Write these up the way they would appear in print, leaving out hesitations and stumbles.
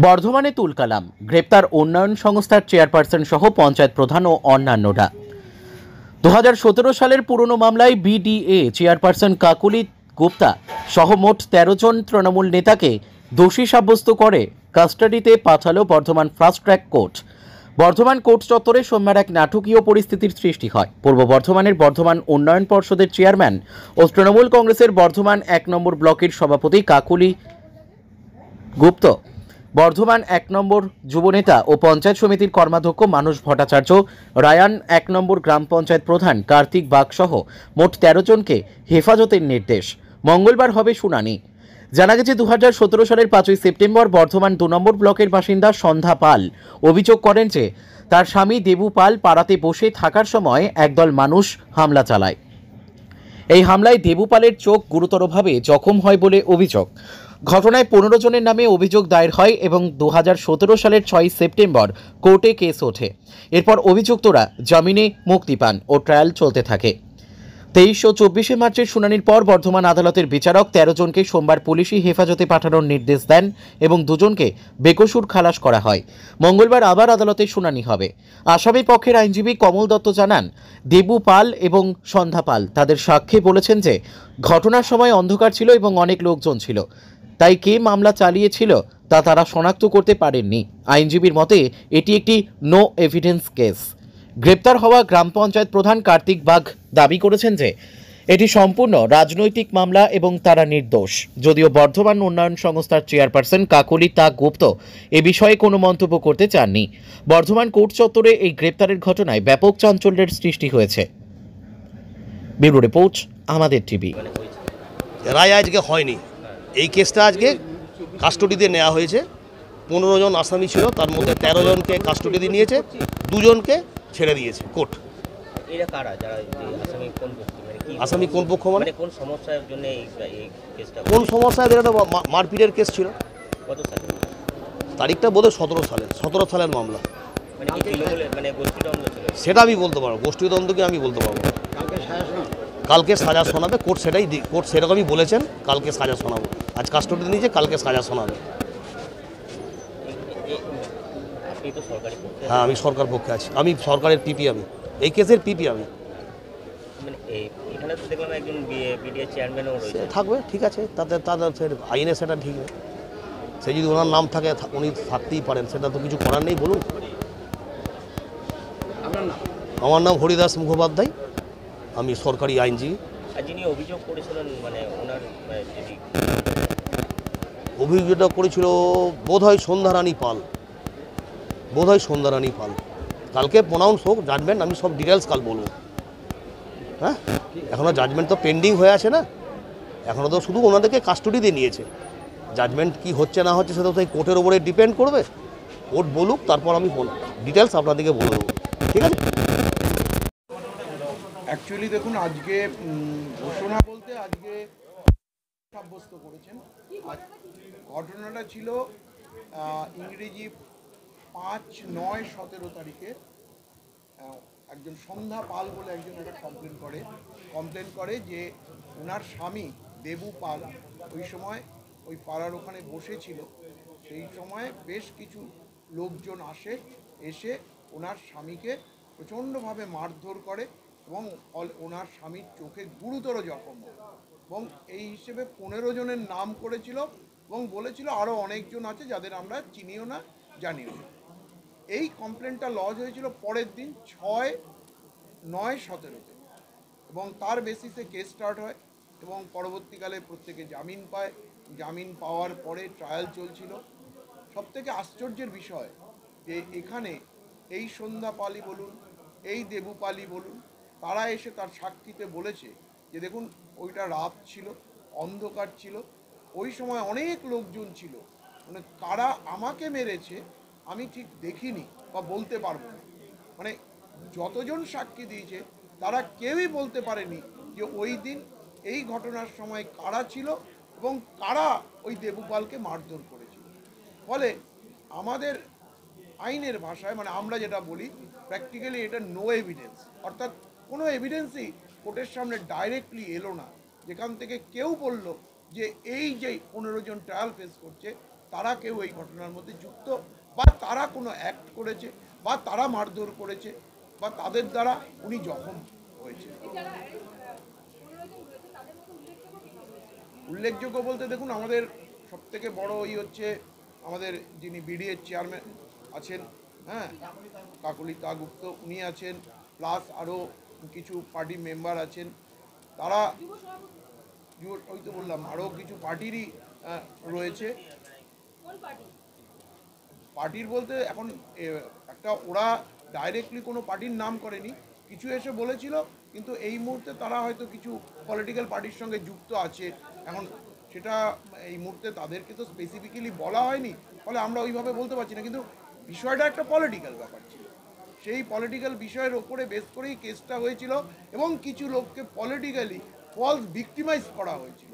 বর্ধমানে তুলকালাম, গ্রেপ্তার উন্নয়ন সংস্থার চেয়ারপারসন সহ পঞ্চায়েত প্রধান ও অন্যান্যরা। 2017 সালের পুরনো মামলায় বিডিএ চেয়ারপারসন কাকুলি গুপ্তা সহ মোট 13 জন তৃণমূল নেতাকে দোষী সাব্যস্ত করে কাস্টাডিতে পাঠালো Bardhaman fast track court. Bardhaman court চত্বরে সোমবার এক নাটকীয় পরিস্থিতির সৃষ্টি হয়। পূর্ব বর্ধমানের বর্ধমান উন্নয়ন পর্ষদের চেয়ারম্যান ও তৃণমূল কংগ্রেসের বর্ধমান 1 নম্বর ব্লকের সভাপতি কাকুলি গুপ্ত, বর্ধমান 1 নম্বর যুবনেতা ও পঞ্চায়েত সমিতির কর্মাধ্যক্ষ মানস ভট্টাচার্য, রায়ান 1 নম্বর গ্রাম পঞ্চায়েত প্রধান কার্তিক বাগ সহ মোট 13 জনকে হেফাজতের নির্দেশ। মঙ্গলবার হবে শুনানি। জানা গেছে 2017 সালের 5ই সেপ্টেম্বর বর্ধমান 2 নম্বর ব্লকের বাসিন্দা সন্ধ্যা পাল অভিযোগ করেন যে তার স্বামী দেবু পাল পাড়াতে বসে থাকার সময় একদল মানুষ হামলা চালায়। এই হামলায় দেবু পালের চোখ গুরুতরভাবে জখম হয় বলে অভিযোগ। ঘটনায় 15 জনের নামে অভিযোগ দায়ের হয় এবং 2017 সালের 6 সেপ্টেম্বর কোর্টে কেস ওঠে। এরপর অভিযুক্তরা জামিনে মুক্তি পান ও ট্রায়াল চলতে থাকে। 23 ও 24 মার্চের শুনানির পর বর্ধমান আদালতের বিচারক 13 জনকে সোমবার পুলিশি হেফাজতে পাঠানোর নির্দেশ দেন এবং 2 জনকে বেকসুর খালাস করা হয়। মঙ্গলবার আবার আদালতে শুনানি হবে। আসামি পক্ষের আইনজীবী কমল দত্ত জানান, দেবু পাল এবং সন্ধ্যা পাল তাদের সাক্ষ্যে বলেছেন যে ঘটনার সময় অন্ধকার ছিল এবং অনেক লোকজন ছিল, তাই কে মামলা চালিয়েছিল তা তারা শনাক্ত করতে পারেননি। আইনজীবীর মতে এটি একটি নো এভিডেন্স কেস। গ্রেপ্তার হওয়া গ্রাম পঞ্চায়েত প্রধান কার্তিক বাগ দাবি করেছেন যে এটি সম্পূর্ণ রাজনৈতিক মামলা এবং তারা নির্দোষ। যদিও বর্ধমান উন্নয়ন সংস্থার চেয়ারপারসন কাকুলি গুপ্ত এ বিষয়ে কোনো মন্তব্য করতে চাননি। বর্ধমান কোর্ট চত্বরে এই গ্রেপ্তারের ঘটনায় ব্যাপক চাঞ্চল্যের সৃষ্টি হয়েছে। ব্যুরো রিপোর্ট, আমাদের টিভি। রায় আজকে হয়নি। এই কেসটা আজকে কাস্টডিতে নেওয়া হয়েছে। 15 জন আসামি ছিল, তার মধ্যে 13 জনকে কাস্টডিতে নিয়েছে, 2 জনকে ছেড়ে দিয়েছে কোর্ট। এরা কারা, যারা আসামি কোন পক্ষ, আসামি কোন পক্ষ মানে কোন সমস্যার জন্য এই কেসটা, কোন সমস্যায়? এটা তো মারপিটের কেস ছিল। কত সালে? তারিখটা বোধহয় 17 সালের মামলা। মানে কি ছিল বলে, মানে গোষ্ঠীদ্বন্দ্ব ছিল? সেটা আমি বলতে পারবো, গোষ্ঠীদ্বন্দ্ব কি আমি বলতে পারবো। কালকে সাজা শোনাবে কোর্ট, কোর্ট সেরকমই বলেছেন, কালকে সাজা শোনাবো। আজ কাস্টডিতে নিয়েছে, কালকে সাজা শোনাবে। আপনি তো সরকারি পক্ষে। হ্যাঁ, আমি সরকার পক্ষে আছি, আমি সরকারের পিপি, আমি এই কেসের পিপি। আমি মানে এখানে তো দেখলাম একজন বিডিএ চেয়ারম্যানও রয়েছে। থাকবে, ঠিক আছে, তাদের আইনে সেটা ঠিক নেই। সে যদি ওনার নাম থাকে উনি থাকতেই পারেন, সেটা তো কিছু করার নেই। বলুন। আমার নাম হরিদাস মুখোপাধ্যায়, আমি সরকারি আইনজীবী। আর যিনি অভিযোগ করেছিলেন, মানে ওনার যদি অভিযোগটা করেছিল বোধহয় সন্ধ্যারানী পাল। কালকে প্রোনাউন্স হোক, জাজমেন্ট, আমি সব ডিটেলস কাল বলবো। হ্যাঁ, এখনও জাজমেন্ট তো পেন্ডিং হয়ে আছে না, এখনও তো শুধু ওনাদেরকে কাস্টডিতে নিয়েছে। জাজমেন্ট কি হচ্ছে না হচ্ছে সেটা তো এই কোর্টের উপরে ডিপেন্ড করবে। কোর্ট বলুক, তারপর আমি ডিটেলস আপনাদেরকে বলে দেবো। ঠিক আছে। অ্যাকচুয়ালি দেখুন, আজকে ঘোষণা বলতে আজকে সাব্যস্ত করেছেন। ঘটনাটা ছিল ইংরেজি 5/9/17 তারিখে একজন সন্ধ্যা পাল বলে একজন একটা কমপ্লেন করে যে ওনার স্বামী দেবু পাল ওই সময় ওই পাড়ার ওখানে বসেছিল। সেই সময় বেশ কিছু লোকজন এসে ওনার স্বামীকে প্রচণ্ডভাবে মারধর করে এবং ওনার স্বামীর চোখে গুরুতর জখম হয় এবং এই হিসেবে 15 জনের নাম করেছিল এবং বলেছিল আরও অনেকজন আছে যাদের আমরা চিনিও না, জানিও না। এই কমপ্লেনটা লজ হয়েছিল পরের দিন 6/9/17 এবং তার বেসিসে কেস স্টার্ট হয় এবং পরবর্তীকালে প্রত্যেকে জামিন পায়। জামিন পাওয়ার পরে ট্রায়াল চলছিল। সবথেকে আশ্চর্যের বিষয় যে এখানে এই সন্ধ্যা পালি বলুন, এই দেবু পালি বলুন, তারা এসে তার সাক্ষীতে বলেছে যে দেখুন ওইটা রাত ছিল, অন্ধকার ছিল, ওই সময় অনেক লোকজন ছিল, মানে কারা আমাকে মেরেছে আমি ঠিক দেখিনি বা বলতে পারবো না। মানে যতজন সাক্ষী দিয়েছে তারা কেউই বলতে পারেনি যে ওই দিন এই ঘটনার সময় কারা ছিল এবং কারা ওই দেবুপালকে মারধর করেছিল। ফলে আমাদের আইনের ভাষায়, মানে আমরা যেটা বলি প্র্যাকটিক্যালি, এটা নো এভিডেন্স, অর্থাৎ কোনো এভিডেন্সই কোর্টের সামনে ডাইরেক্টলি এলো না যেখান থেকে কেউ বলল যে এই যে 15 জন ট্রায়াল ফেস করছে তারা কেউ এই ঘটনার মধ্যে যুক্ত বা তারা কোনো অ্যাক্ট করেছে বা তারা মারধর করেছে বা তাদের দ্বারা উনি জখম হয়েছে। উল্লেখযোগ্য বলতে দেখুন, আমাদের সবথেকে বড় হচ্ছে আমাদের যিনি বিডিএর চেয়ারম্যান আছেন, হ্যাঁ, কাকলিতা গুপ্ত, উনি আছেন, প্লাস আরও কিছু পার্টি মেম্বার আছেন, তারা ওই তো বললাম আরও কিছু পার্টিরই রয়েছে। পার্টির বলতে এখন একটা ওরা ডাইরেক্টলি কোনো পার্টির নাম করেনি, কিছু এসে বলেছিল, কিন্তু এই মুহূর্তে তারা হয়তো কিছু পলিটিক্যাল পার্টির সঙ্গে যুক্ত আছে। এখন সেটা এই মুহূর্তে তাদেরকে তো স্পেসিফিক্যালি বলা হয়নি, ফলে আমরা ওইভাবে বলতে পারছি না, কিন্তু বিষয়টা একটা পলিটিক্যাল ব্যাপার ছিল। সেই পলিটিক্যাল বিষয়ের ওপরে বেস করেই কেসটা হয়েছিল এবং কিছু লোককে পলিটিক্যালি ফলস ভিক্টিমাইজ করা হয়েছিল।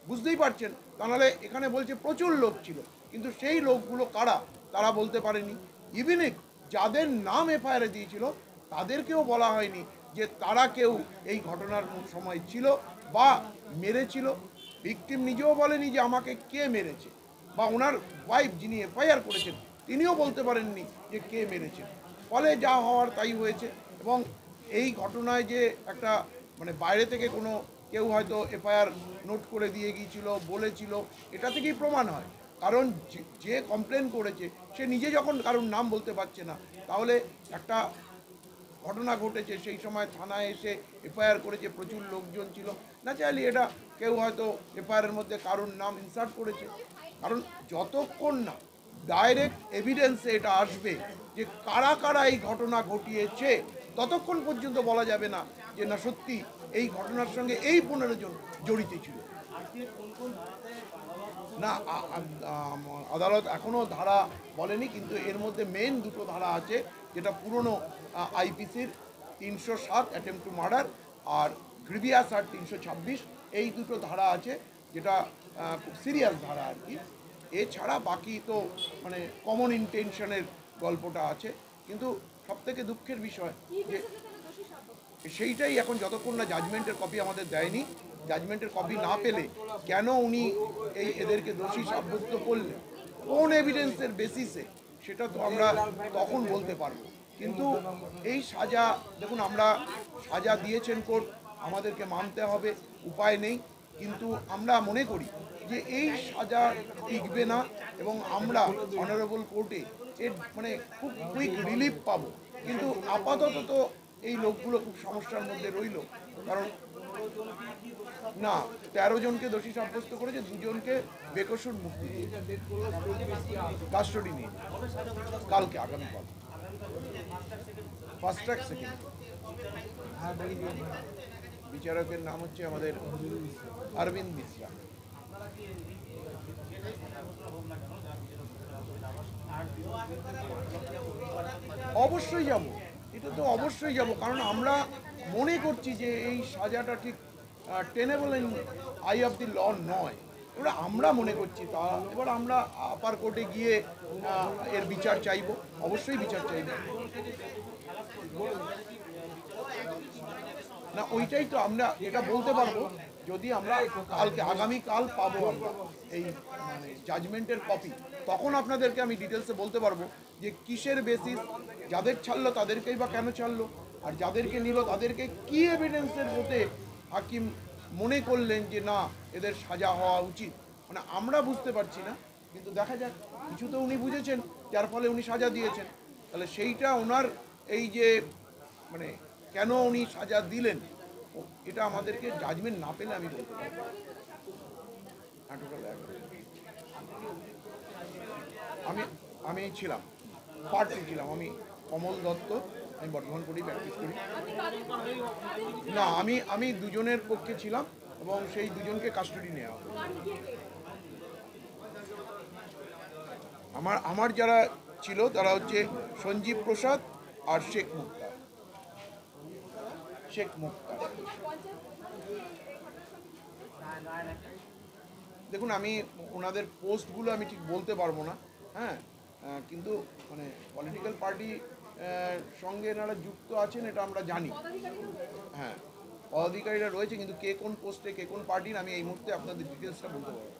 বুঝতেই পারছেন, তা নাহলে এখানে বলছে প্রচুর লোক ছিল, কিন্তু সেই লোকগুলো কারা তারা বলতে পারেনি। ইভিন যাদের নাম এফআইআরে দিয়েছিল তাদেরকেও বলা হয়নি যে তারা কেউ এই ঘটনার সময় ছিল বা মেরেছিল। ভিকটিম নিজেও বলেনি যে আমাকে কে মেরেছে, বা ওনার ওয়াইফ যিনি এফআইআর করেছেন তিনিও বলতে পারেননি যে কে মেরেছেন। ফলে যা হওয়ার তাই হয়েছে। এবং এই ঘটনায় যে একটা মানে বাইরে থেকে কোনো কেউ হয়তো এফআইআর নোট করে দিয়ে গিয়েছিল, বলেছিল, এটা থেকেই প্রমাণ হয়। কারণ যে কমপ্লেন করেছে সে নিজে যখন কারোর নাম বলতে পারছে না, তাহলে একটা ঘটনা ঘটেছে সেই সময় থানায় এসে এফআইআর করেছে, প্রচুর লোকজন ছিল, না চাইলে এটা কেউ হয়তো এফআইআরের মধ্যে কারোর নাম ইনসার্ট করেছে। কারণ যতক্ষণ না ডাইরেক্ট এভিডেন্সে এটা আসবে যে কারা কারা এই ঘটনা ঘটিয়েছে, ততক্ষণ পর্যন্ত বলা যাবে না যে না সত্যি এই ঘটনার সঙ্গে এই 15 জন জড়িত ছিল। না, আদালত এখনও ধারা বলেনি, কিন্তু এর মধ্যে মেন দুটো ধারা আছে, যেটা পুরনো আইপিসির 307 অ্যাটেম্প টু মার্ডার আর গ্রিভিয়াস আর 326, এই দুটো ধারা আছে, যেটা খুব সিরিয়াস ধারা আর কি। এছাড়া বাকি তো মানে কমন ইন্টেনশনের গল্পটা আছে। কিন্তু সবথেকে দুঃখের বিষয় যে সেইটাই এখন যতক্ষণ না জাজমেন্টের কপি আমাদের দেয়নি, জাজমেন্টের কপি না পেলে কেন উনি এদেরকে দোষী সাব্যস্ত করলেন, কোন এভিডেন্সের বেসিসে, সেটা তো আমরা তখন বলতে পারবো। কিন্তু এই সাজা দেখুন, আমরা সাজা দিয়েছেন কোর্ট, আমাদেরকে মানতে হবে, উপায় নেই। কিন্তু আমরা মনে করি যে এই সাজা টিকবে না এবং আমরা অনারেবল কোর্টে এর মানে খুব কুইক রিলিফ পাবো। কিন্তু আপাতত তো এই লোকগুলো খুব সমস্যার মধ্যে রইল। কারণ না, 13 জনকে দোষী সাব্যস্ত করেছে, 2 জনকে বেকসুর মুক্তি দিয়েছে, কাস্টডি নিয়ে কালকে, আগামীকাল ফার্স্ট ট্র্যাক সেকেন্ড। বিচারকের নাম হচ্ছে আমাদের অরবিন্দ মিশ্রা। অবশ্যই যাব, এটা তো অবশ্যই যাব, কারণ আমরা মনে করছি যে এই সাজাটা ঠিক tenable in I of the ল নয়। এবার আমরা মনে করছি তা, এবার আমরা আপার কোর্টে গিয়ে এর বিচার চাইব, অবশ্যই বিচার চাইব। না, ওইটাই তো আমরা এটা বলতে পারবো যদি আমরা কালকে, আগামীকাল পাবো আমরা এই মানে জাজমেন্টের কপি, তখন আপনাদেরকে আমি ডিটেলসে বলতে পারবো যে কিসের বেসিস, যাদের ছাড়লো তাদেরকেই বা কেন ছাড়লো, আর যাদেরকে নিল তাদেরকে কি এভিডেন্সের মধ্যে হাকিম মনে করলেন যে না এদের সাজা হওয়া উচিত। মানে আমরা বুঝতে পারছি না, কিন্তু দেখা যাক, কিছু তো উনি বুঝেছেন যার ফলে উনি সাজা দিয়েছেন। তাহলে সেইটা ওনার এই যে মানে কেন উনি সাজা দিলেন, এটা আমাদেরকে জাজমেন্ট না পেলে আমি বলতে পারবো। আমি ছিলাম, পার্টি ছিলাম, আমি কমল দত্ত, আমি বর্ধমান করেই প্র্যাকটিস করি। না, আমি দুজনের পক্ষে ছিলাম এবং সেই দুজনকে কাস্টডি নেওয়া হবে। আমার যারা ছিল তারা হচ্ছে সঞ্জীব প্রসাদ আর শেখ মুক্তার। দেখুন, আমি ওনাদের পোস্টগুলো আমি ঠিক বলতে পারবো না, হ্যাঁ, কিন্তু মানে পলিটিক্যাল পার্টি সঙ্গে এনারা যুক্ত আছেন এটা আমরা জানি। হ্যাঁ, পদাধিকারীরা রয়েছে, কিন্তু কে কোন পোস্টে, কে কোন পার্টির, আমি এই মুহূর্তে আপনাদের ডিটেলসটা বলতে পারবো।